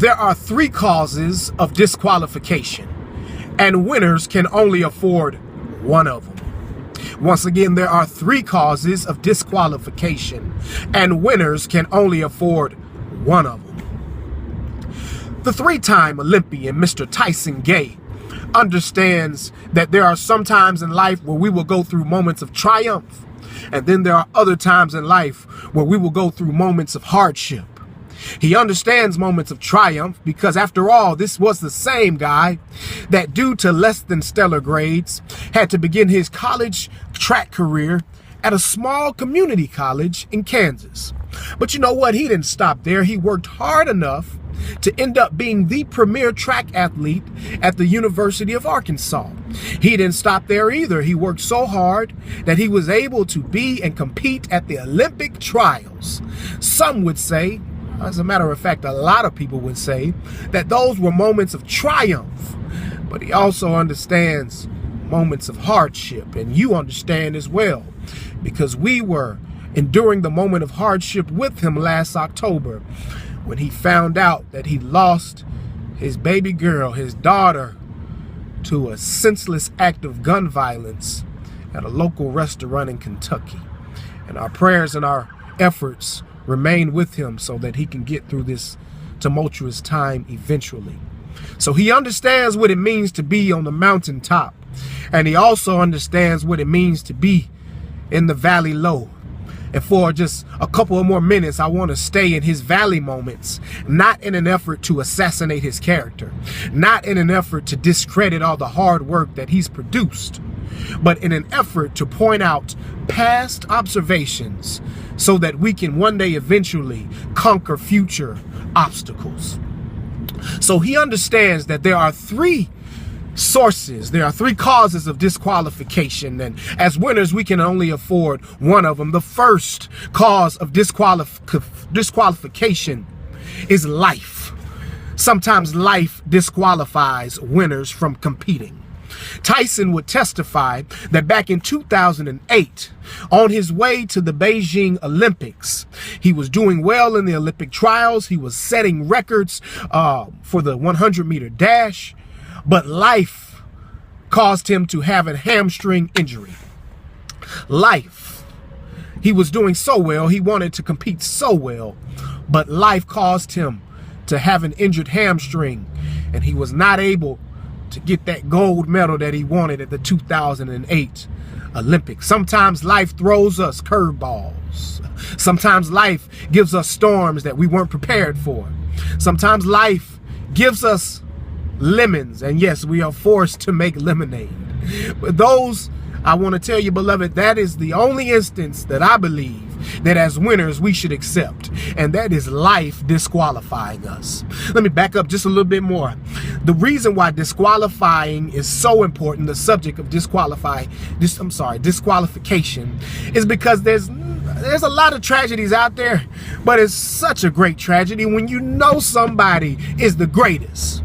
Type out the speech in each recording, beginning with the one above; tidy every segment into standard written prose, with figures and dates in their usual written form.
There are three causes of disqualification, and winners can only afford one of them. Once again, there are three causes of disqualification, and winners can only afford one of them. The three-time Olympian, Mr. Tyson Gay, understands that there are some times in life where we will go through moments of triumph, and then there are other times in life where we will go through moments of hardship. He understands moments of triumph because, after all, this was the same guy that, due to less than stellar grades, had to begin his college track career at a small community college in Kansas. But you know what? He didn't stop there. He worked hard enough to end up being the premier track athlete at the University of Arkansas. He didn't stop there either. He worked so hard that he was able to be and compete at the Olympic trials. Some would say, as a matter of fact, a lot of people would say, that those were moments of triumph. But he also understands moments of hardship, and you understand as well, because we were enduring the moment of hardship with him last October when he found out that he lost his baby girl, his daughter, to a senseless act of gun violence at a local restaurant in Kentucky. And our prayers and our efforts remain with him so that he can get through this tumultuous time eventually. So he understands what it means to be on the mountaintop, and he also understands what it means to be in the valley low. And for just a couple of more minutes, I want to stay in his valley moments, not in an effort to assassinate his character, not in an effort to discredit all the hard work that he's produced, but in an effort to point out past observations so that we can one day eventually conquer future obstacles. So he understands that there are three sources, there are three causes of disqualification, and as winners we can only afford one of them. The first cause of disqualification is life. Sometimes life disqualifies winners from competing. Tyson would testify that back in 2008, on his way to the Beijing Olympics, he was doing well in the Olympic trials. He was setting records for the 100-meter dash, but life caused him to have a hamstring injury. Life. He was doing so well. He wanted to compete so well, but life caused him to have an injured hamstring, and he was not able to get that gold medal that he wanted at the 2008 Olympics. Sometimes life throws us curveballs. Sometimes life gives us storms that we weren't prepared for. Sometimes life gives us lemons, and yes, we are forced to make lemonade. But those, I want to tell you, beloved, that is the only instance that I believe that as winners we should accept, and that is life disqualifying us. Let me back up just a little bit more. The reason why disqualifying is so important, the subject of disqualification, is because there's a lot of tragedies out there, but it's such a great tragedy when you know somebody is the greatest,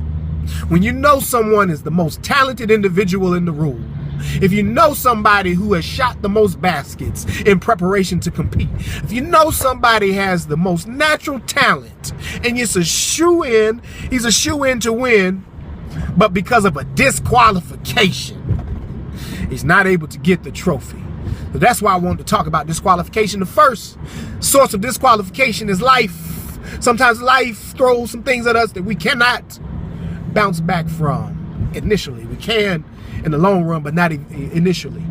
when you know someone is the most talented individual in the room. If you know somebody who has shot the most baskets in preparation to compete, if you know somebody has the most natural talent and it's a shoe-in, he's a shoe-in to win, but because of a disqualification, he's not able to get the trophy. So that's why I wanted to talk about disqualification. The first source of disqualification is life. Sometimes life throws some things at us that we cannot bounce back from initially. We can in the long run, but not initially.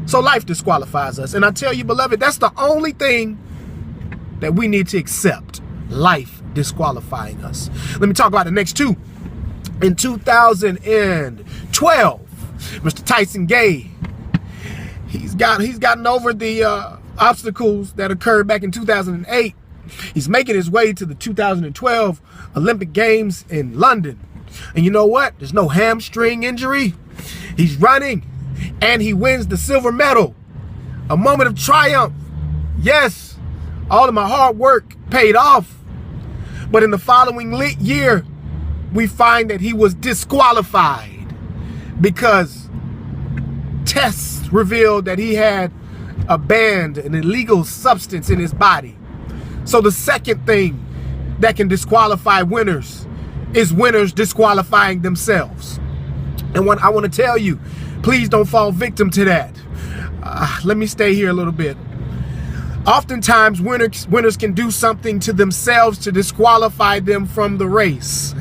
So life disqualifies us. And I tell you, beloved, that's the only thing that we need to accept. Life disqualifying us. Let me talk about the next two. In 2012, Mr. Tyson Gay, he's gotten over the obstacles that occurred back in 2008. He's making his way to the 2012 Olympic Games in London. And you know what? There's no hamstring injury. He's running, and he wins the silver medal. A moment of triumph. Yes, all of my hard work paid off. But in the following year, we find that he was disqualified because tests revealed that he had an illegal substance in his body. So the second thing that can disqualify winners is winners disqualifying themselves. And what I want to tell you, please don't fall victim to that. Let me stay here a little bit. Oftentimes, winners can do something to themselves to disqualify them from the race.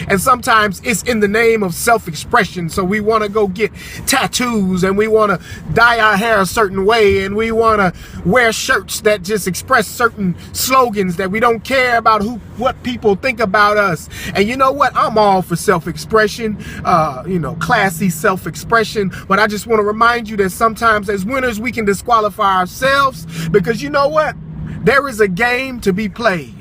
And sometimes it's in the name of self-expression. So we want to go get tattoos, and we want to dye our hair a certain way, and we want to wear shirts that just express certain slogans that we don't care about what people think about us. And you know what? I'm all for self-expression, classy self-expression. But I just want to remind you that sometimes as winners, we can disqualify ourselves, because you know what? There is a game to be played.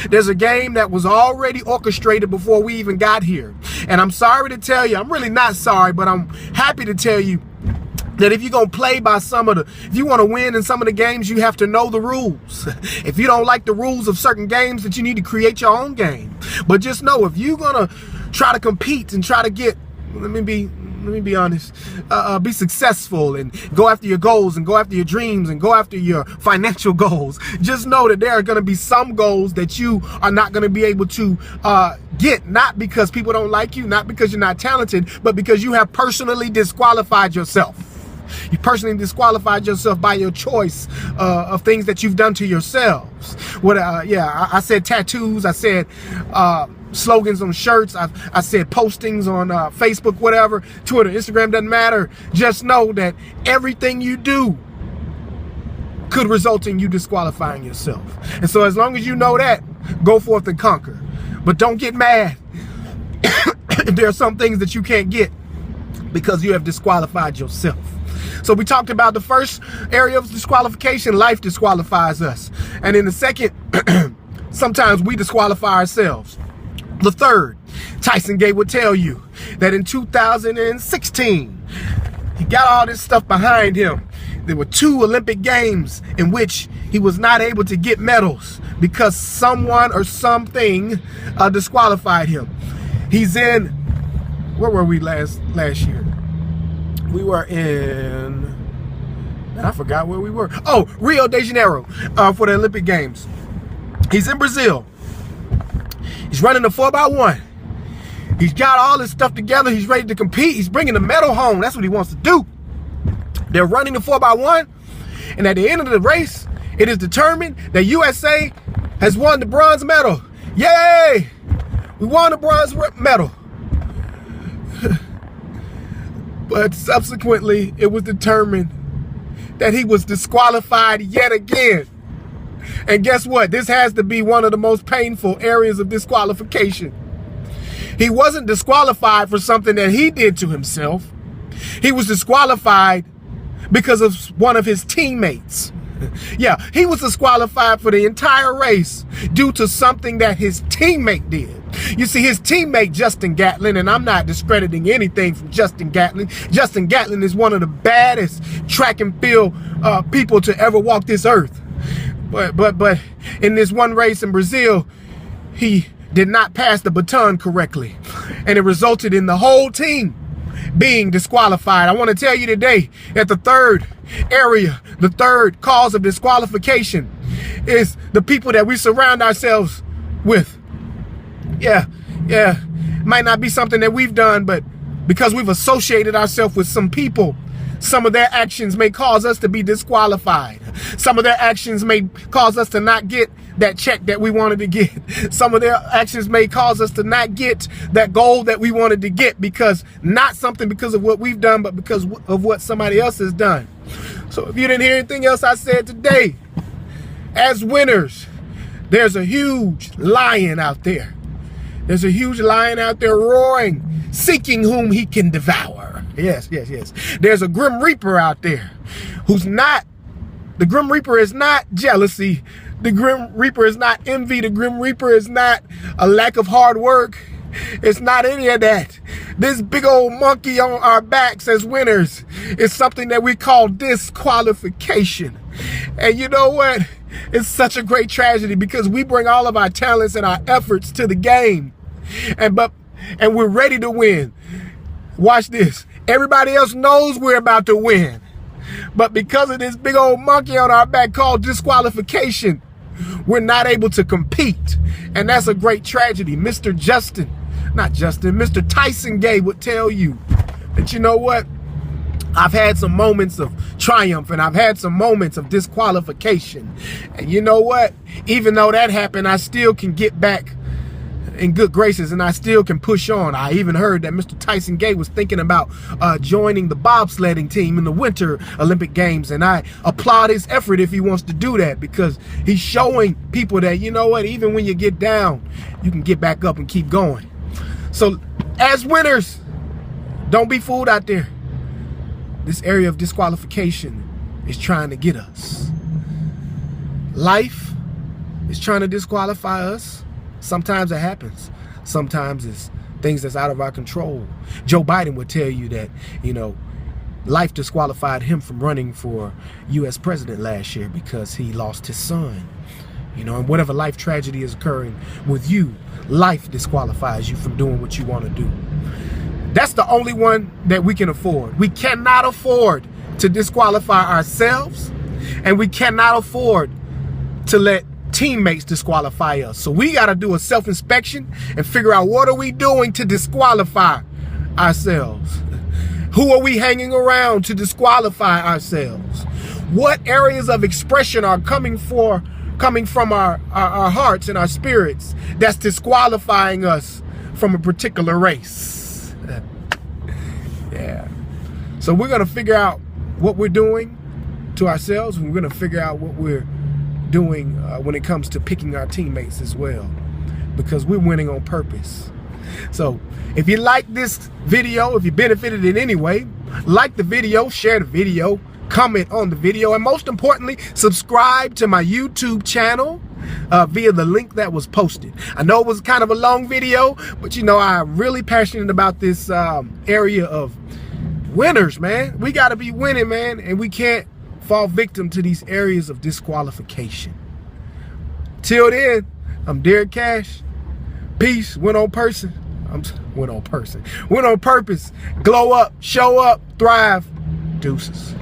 There's a game that was already orchestrated before we even got here. And I'm sorry to tell you, I'm really not sorry, but I'm happy to tell you that if you're going to play by if you want to win in some of the games, you have to know the rules. If you don't like the rules of certain games, that you need to create your own game. But just know, if you're going to try to compete and try to get, let me be honest, be successful and go after your goals and go after your dreams and go after your financial goals, just know that there are going to be some goals that you are not going to be able to get, not because people don't like you, not because you're not talented, but because you have personally disqualified yourself. You personally disqualified yourself by your choice of things that you've done to yourselves. I said tattoos, I said slogans on shirts, I said postings on Facebook, whatever, Twitter, Instagram, doesn't matter. Just know that everything you do could result in you disqualifying yourself. And so as long as you know that, go forth and conquer. But don't get mad if there are some things that you can't get because you have disqualified yourself. So we talked about the first area of disqualification. Life disqualifies us. And in the second, sometimes we disqualify ourselves. The third, Tyson Gay would tell you that in 2016, he got all this stuff behind him. There were 2 Olympic Games in which he was not able to get medals because someone or something disqualified him. He's in, where were we last year? We were in, I forgot where we were. Oh, Rio de Janeiro for the Olympic Games. He's in Brazil. He's running the 4x1. He's got all this stuff together. He's ready to compete. He's bringing the medal home. That's what he wants to do. They're running the 4x1. And at the end of the race, it is determined that USA has won the bronze medal. Yay! We won the bronze medal. But subsequently, it was determined that he was disqualified yet again. And guess what? This has to be one of the most painful areas of disqualification. He wasn't disqualified for something that he did to himself. He was disqualified because of one of his teammates. Yeah, he was disqualified for the entire race due to something that his teammate did. You see, his teammate, Justin Gatlin, and I'm not discrediting anything from Justin Gatlin. Justin Gatlin is one of the baddest track and field people to ever walk this earth. But in this one race in Brazil, he did not pass the baton correctly. And it resulted in the whole team being disqualified. I want to tell you today that the third area, the third cause of disqualification is the people that we surround ourselves with. Yeah, it might not be something that we've done, but because we've associated ourselves with some people, some of their actions may cause us to be disqualified. Some of their actions may cause us to not get that check that we wanted to get. Some of their actions may cause us to not get that goal that we wanted to get, because not something because of what we've done, but because of what somebody else has done. So if you didn't hear anything else I said today, as winners, there's a huge lion out there. There's a huge lion out there roaring, seeking whom he can devour. Yes. There's a Grim Reaper out there who's not, the Grim Reaper is not jealousy. The Grim Reaper is not envy. The Grim Reaper is not a lack of hard work. It's not any of that. This big old monkey on our backs as winners is something that we call disqualification. And you know what? It's such a great tragedy because we bring all of our talents and our efforts to the game. And we're ready to win. Watch this. Everybody else knows we're about to win. But because of this big old monkey on our back called disqualification, we're not able to compete. And that's a great tragedy. Mr. Tyson Gay would tell you that, you know what? I've had some moments of triumph and I've had some moments of disqualification. And you know what? Even though that happened, I still can get back in good graces and I still can push on. I even heard that Mr. Tyson Gay was thinking about joining the bobsledding team in the Winter Olympic Games, and I applaud his effort if he wants to do that, because he's showing people that, you know what, even when you get down, you can get back up and keep going. So as winners, don't be fooled out there. This area of disqualification is trying to get us. Life is trying to disqualify us. Sometimes it happens. Sometimes it's things that's out of our control. Joe Biden would tell you that, you know, life disqualified him from running for U.S. president last year because he lost his son. You know, and whatever life tragedy is occurring with you, life disqualifies you from doing what you want to do. That's the only one that we can afford. We cannot afford to disqualify ourselves, and we cannot afford to let teammates disqualify us. So we got to do a self-inspection and figure out, what are we doing to disqualify ourselves? Who are we hanging around to disqualify ourselves? What areas of expression are coming from our hearts and our spirits that's disqualifying us from a particular race? Yeah. So we're going to figure out what we're doing to ourselves, and we're going to figure out what we're doing when it comes to picking our teammates as well, because we're winning on purpose. So if you like this video, if you benefited in any way, like the video, share the video, comment on the video, and most importantly, subscribe to my YouTube channel via the link that was posted. I know it was kind of a long video, but you know, I'm really passionate about this area of winners, man. We got to be winning, man, and we can't fall victim to these areas of disqualification. Till then, I'm Derek Cash. Peace. Win on person. Win on purpose. Glow up, show up, thrive. Deuces.